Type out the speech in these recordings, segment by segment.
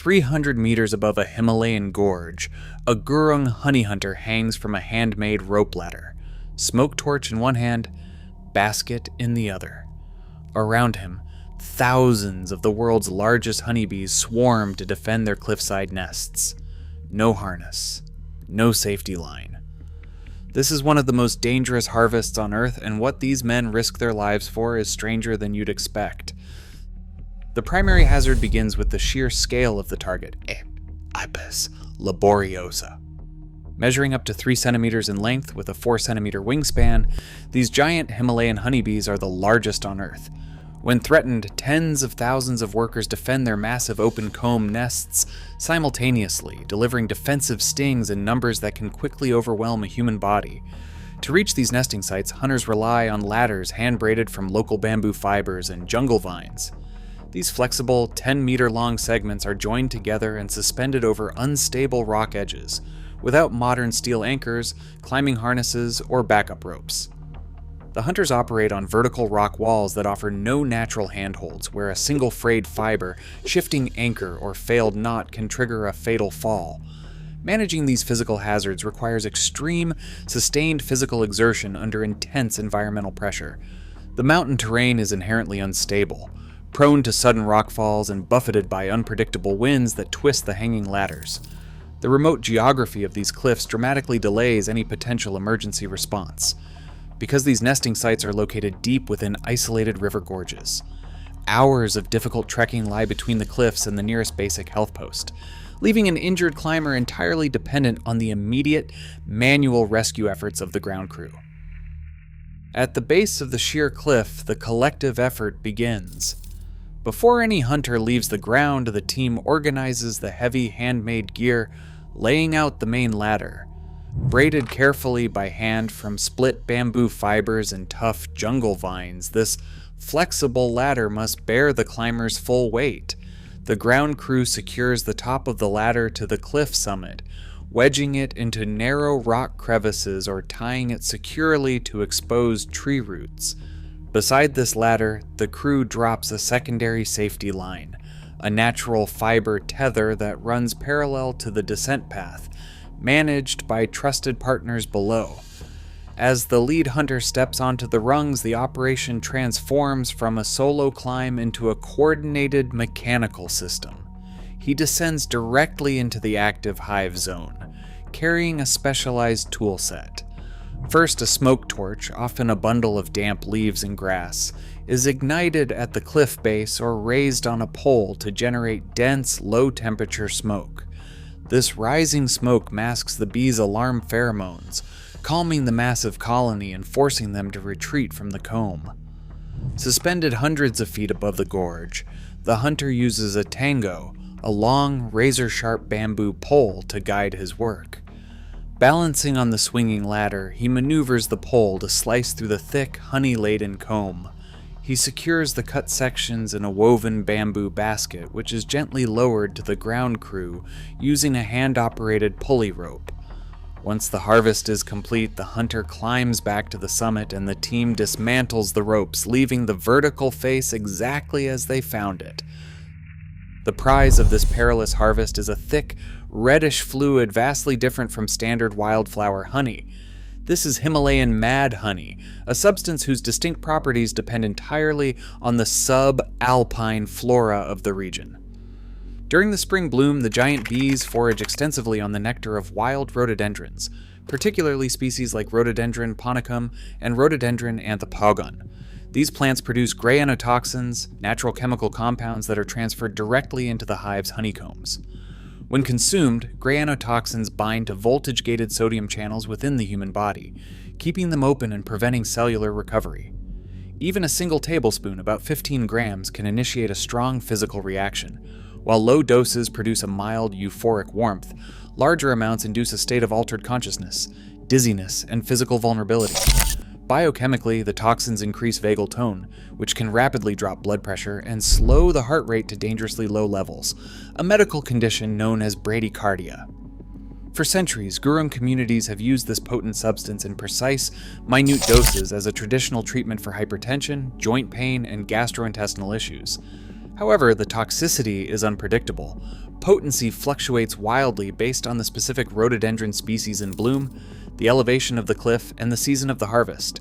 300 meters above a Himalayan gorge, a Gurung honey hunter hangs from a handmade rope ladder, smoke torch in one hand, basket in the other. Around him, thousands of the world's largest honeybees swarm to defend their cliffside nests. No harness, no safety line. This is one of the most dangerous harvests on Earth, and what these men risk their lives for is stranger than you'd expect. The primary hazard begins with the sheer scale of the target, Apis laboriosa. Measuring up to 3 centimeters in length with a 4 centimeter wingspan, these giant Himalayan honeybees are the largest on Earth. When threatened, tens of thousands of workers defend their massive open comb nests simultaneously, delivering defensive stings in numbers that can quickly overwhelm a human body. To reach these nesting sites, hunters rely on ladders hand-braided from local bamboo fibers and jungle vines. These flexible, 10-meter-long segments are joined together and suspended over unstable rock edges, without modern steel anchors, climbing harnesses, or backup ropes. The hunters operate on vertical rock walls that offer no natural handholds, where a single frayed fiber, shifting anchor, or failed knot can trigger a fatal fall. Managing these physical hazards requires extreme, sustained physical exertion under intense environmental pressure. The mountain terrain is inherently unstable, prone to sudden rockfalls and buffeted by unpredictable winds that twist the hanging ladders. The remote geography of these cliffs dramatically delays any potential emergency response. Because these nesting sites are located deep within isolated river gorges, hours of difficult trekking lie between the cliffs and the nearest basic health post, leaving an injured climber entirely dependent on the immediate, manual rescue efforts of the ground crew. At the base of the sheer cliff, the collective effort begins. Before any hunter leaves the ground, the team organizes the heavy handmade gear, laying out the main ladder. Braided carefully by hand from split bamboo fibers and tough jungle vines, this flexible ladder must bear the climber's full weight. The ground crew secures the top of the ladder to the cliff summit, wedging it into narrow rock crevices or tying it securely to exposed tree roots. Beside this ladder, the crew drops a secondary safety line, a natural fiber tether that runs parallel to the descent path, managed by trusted partners below. As the lead hunter steps onto the rungs, the operation transforms from a solo climb into a coordinated mechanical system. He descends directly into the active hive zone, carrying a specialized tool set. First, a smoke torch, often a bundle of damp leaves and grass, is ignited at the cliff base or raised on a pole to generate dense, low-temperature smoke. This rising smoke masks the bees' alarm pheromones, calming the massive colony and forcing them to retreat from the comb. Suspended hundreds of feet above the gorge, the hunter uses a tango, a long, razor-sharp bamboo pole to guide his work. Balancing on the swinging ladder, he maneuvers the pole to slice through the thick, honey-laden comb. He secures the cut sections in a woven bamboo basket, which is gently lowered to the ground crew using a hand-operated pulley rope. Once the harvest is complete, the hunter climbs back to the summit and the team dismantles the ropes, leaving the vertical face exactly as they found it. The prize of this perilous harvest is a thick, reddish fluid vastly different from standard wildflower honey. This is Himalayan mad honey, a substance whose distinct properties depend entirely on the sub-alpine flora of the region. During the spring bloom, the giant bees forage extensively on the nectar of wild rhododendrons, particularly species like Rhododendron ponicum and Rhododendron anthopogon. These plants produce gray anotoxins, natural chemical compounds that are transferred directly into the hive's honeycombs. When consumed, gray anotoxins bind to voltage-gated sodium channels within the human body, keeping them open and preventing cellular recovery. Even a single tablespoon, about 15 grams, can initiate a strong physical reaction. While low doses produce a mild euphoric warmth, larger amounts induce a state of altered consciousness, dizziness, and physical vulnerability. Biochemically, the toxins increase vagal tone, which can rapidly drop blood pressure and slow the heart rate to dangerously low levels, a medical condition known as bradycardia. For centuries, Gurung communities have used this potent substance in precise, minute doses as a traditional treatment for hypertension, joint pain, and gastrointestinal issues. However, the toxicity is unpredictable. Potency fluctuates wildly based on the specific rhododendron species in bloom, the elevation of the cliff, and the season of the harvest.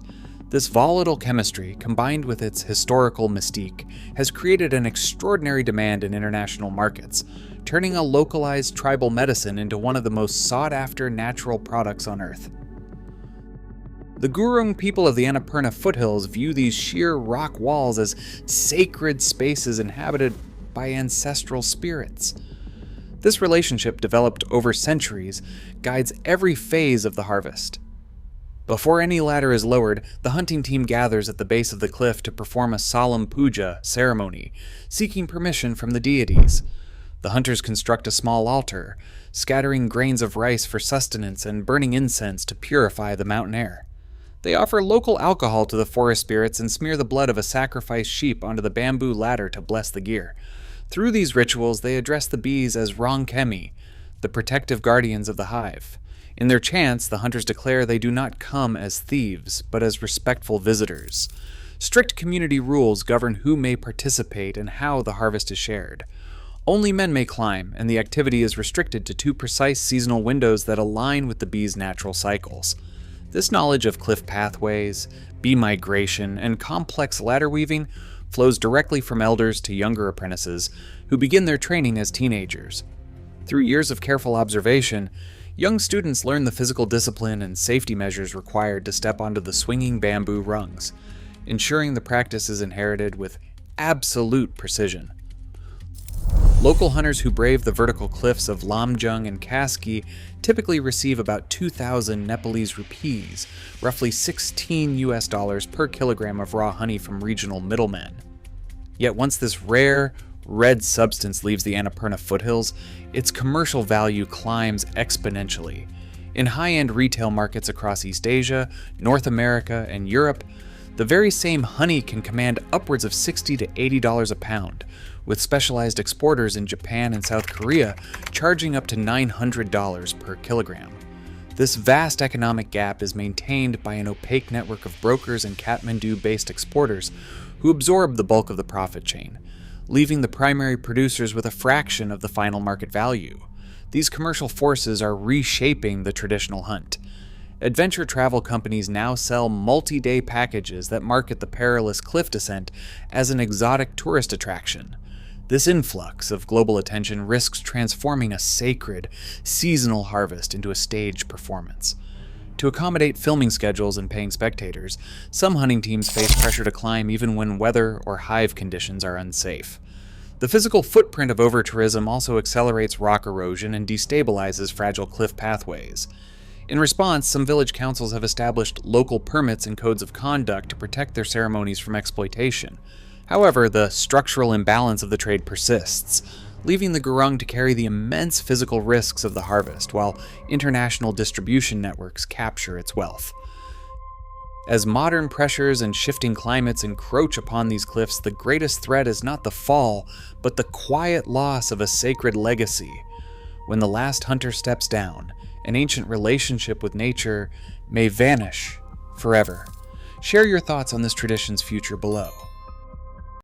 This volatile chemistry, combined with its historical mystique, has created an extraordinary demand in international markets, turning a localized tribal medicine into one of the most sought-after natural products on Earth. The Gurung people of the Annapurna foothills view these sheer rock walls as sacred spaces inhabited by ancestral spirits. This relationship, developed over centuries, guides every phase of the harvest. Before any ladder is lowered, the hunting team gathers at the base of the cliff to perform a solemn puja ceremony, seeking permission from the deities. The hunters construct a small altar, scattering grains of rice for sustenance and burning incense to purify the mountain air. They offer local alcohol to the forest spirits and smear the blood of a sacrificed sheep onto the bamboo ladder to bless the gear. Through these rituals, they address the bees as Rongkemi, the protective guardians of the hive. In their chants, the hunters declare they do not come as thieves, but as respectful visitors. Strict community rules govern who may participate and how the harvest is shared. Only men may climb, and the activity is restricted to 2 precise seasonal windows that align with the bees' natural cycles. This knowledge of cliff pathways, bee migration, and complex ladder weaving flows directly from elders to younger apprentices who begin their training as teenagers. Through years of careful observation, young students learn the physical discipline and safety measures required to step onto the swinging bamboo rungs, ensuring the practice is inherited with absolute precision. Local hunters who brave the vertical cliffs of Lamjung and Kaski typically receive about 2,000 Nepalese rupees, roughly $16 per kilogram of raw honey from regional middlemen. Yet once this rare, red substance leaves the Annapurna foothills, its commercial value climbs exponentially. In high-end retail markets across East Asia, North America, and Europe, the very same honey can command upwards of $60 to $80 a pound, with specialized exporters in Japan and South Korea charging up to $900 per kilogram. This vast economic gap is maintained by an opaque network of brokers and Kathmandu-based exporters who absorb the bulk of the profit chain, leaving the primary producers with a fraction of the final market value. These commercial forces are reshaping the traditional hunt. Adventure travel companies now sell multi-day packages that market the perilous cliff descent as an exotic tourist attraction. This influx of global attention risks transforming a sacred, seasonal harvest into a staged performance. To accommodate filming schedules and paying spectators, some hunting teams face pressure to climb even when weather or hive conditions are unsafe. The physical footprint of over-tourism also accelerates rock erosion and destabilizes fragile cliff pathways. In response, some village councils have established local permits and codes of conduct to protect their ceremonies from exploitation. However, the structural imbalance of the trade persists, leaving the Gurung to carry the immense physical risks of the harvest, while international distribution networks capture its wealth. As modern pressures and shifting climates encroach upon these cliffs, the greatest threat is not the fall, but the quiet loss of a sacred legacy. When the last hunter steps down, an ancient relationship with nature may vanish forever. Share your thoughts on this tradition's future below.